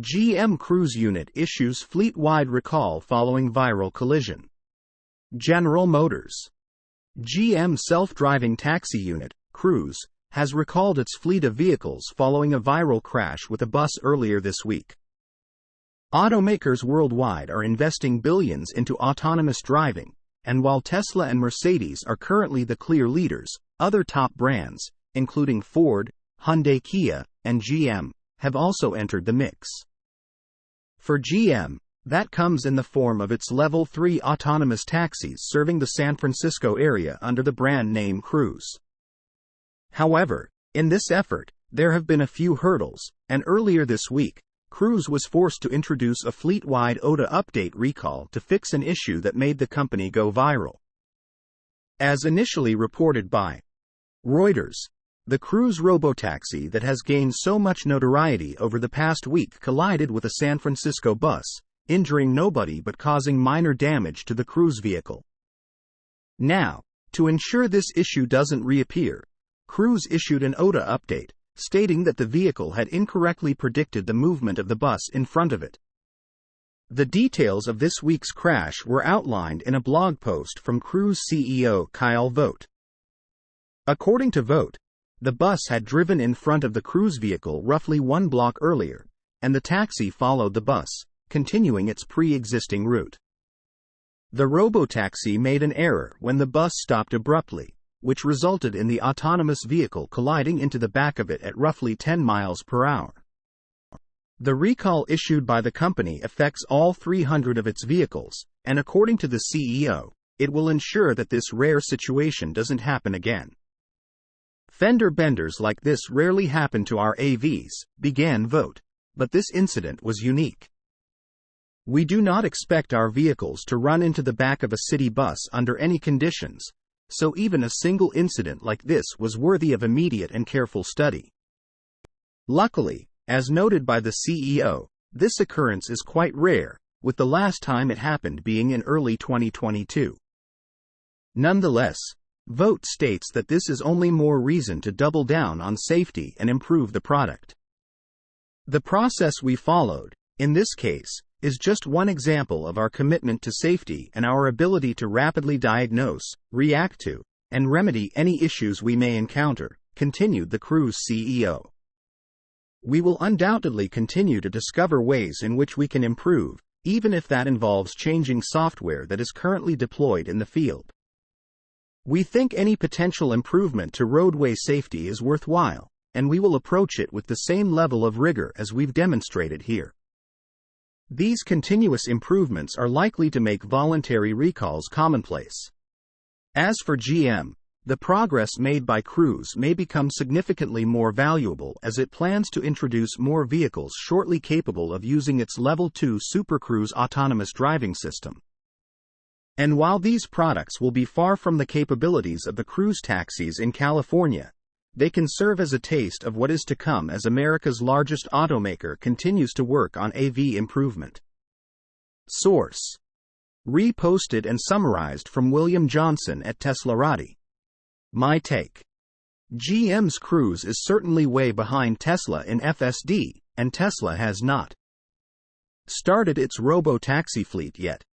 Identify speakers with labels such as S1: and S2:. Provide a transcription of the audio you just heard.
S1: GM Cruise unit issues fleet-wide recall following viral collision. General Motors. GM self-driving taxi unit, Cruise, has recalled its fleet of vehicles following a viral crash with a bus earlier this week. Automakers worldwide are investing billions into autonomous driving, and while Tesla and Mercedes are currently the clear leaders, other top brands, including Ford, Hyundai, Kia, and GM, have also entered the mix. For GM, that comes in the form of its Level 3 autonomous taxis serving the San Francisco area under the brand name Cruise. However, in this effort, there have been a few hurdles, and earlier this week, Cruise was forced to introduce a fleet-wide OTA update recall to fix an issue that made the company go viral. As initially reported by Reuters, the Cruise robotaxi that has gained so much notoriety over the past week collided with a San Francisco bus, injuring nobody but causing minor damage to the Cruise vehicle. Now, to ensure this issue doesn't reappear, Cruise issued an OTA update, stating that the vehicle had incorrectly predicted the movement of the bus in front of it. The details of this week's crash were outlined in a blog post from Cruise CEO Kyle Vogt. According to Vogt, the bus had driven in front of the Cruise vehicle roughly 1 block earlier, and the taxi followed the bus, continuing its pre-existing route. The robotaxi made an error when the bus stopped abruptly, which resulted in the autonomous vehicle colliding into the back of it at roughly 10 miles per hour. The recall issued by the company affects all 300 of its vehicles, and according to the CEO, it will ensure that this rare situation doesn't happen again. Fender benders like this rarely happen to our AVs, began Vogt, but this incident was unique. We do not expect our vehicles to run into the back of a city bus under any conditions, so even a single incident like this was worthy of immediate and careful study. Luckily, as noted by the CEO, this occurrence is quite rare, with the last time it happened being in early 2022. Nonetheless, Vogt states that this is only more reason to double down on safety and improve the product. The process we followed, in this case, is just one example of our commitment to safety and our ability to rapidly diagnose, react to, and remedy any issues we may encounter, continued the Cruise CEO. We will undoubtedly continue to discover ways in which we can improve, even if that involves changing software that is currently deployed in the field. We think any potential improvement to roadway safety is worthwhile, and we will approach it with the same level of rigor as we've demonstrated here. These continuous improvements are likely to make voluntary recalls commonplace. As for GM, the progress made by Cruise may become significantly more valuable as it plans to introduce more vehicles shortly capable of using its Level 2 Super Cruise autonomous driving system. And while these products will be far from the capabilities of the Cruise taxis in California, they can serve as a taste of what is to come as America's largest automaker continues to work on AV improvement. Source: reposted and summarized from William Johnson at teslaupdate. My take: GM's Cruise is certainly way behind Tesla in FSD, and Tesla has not started its Robo Taxi Fleet yet.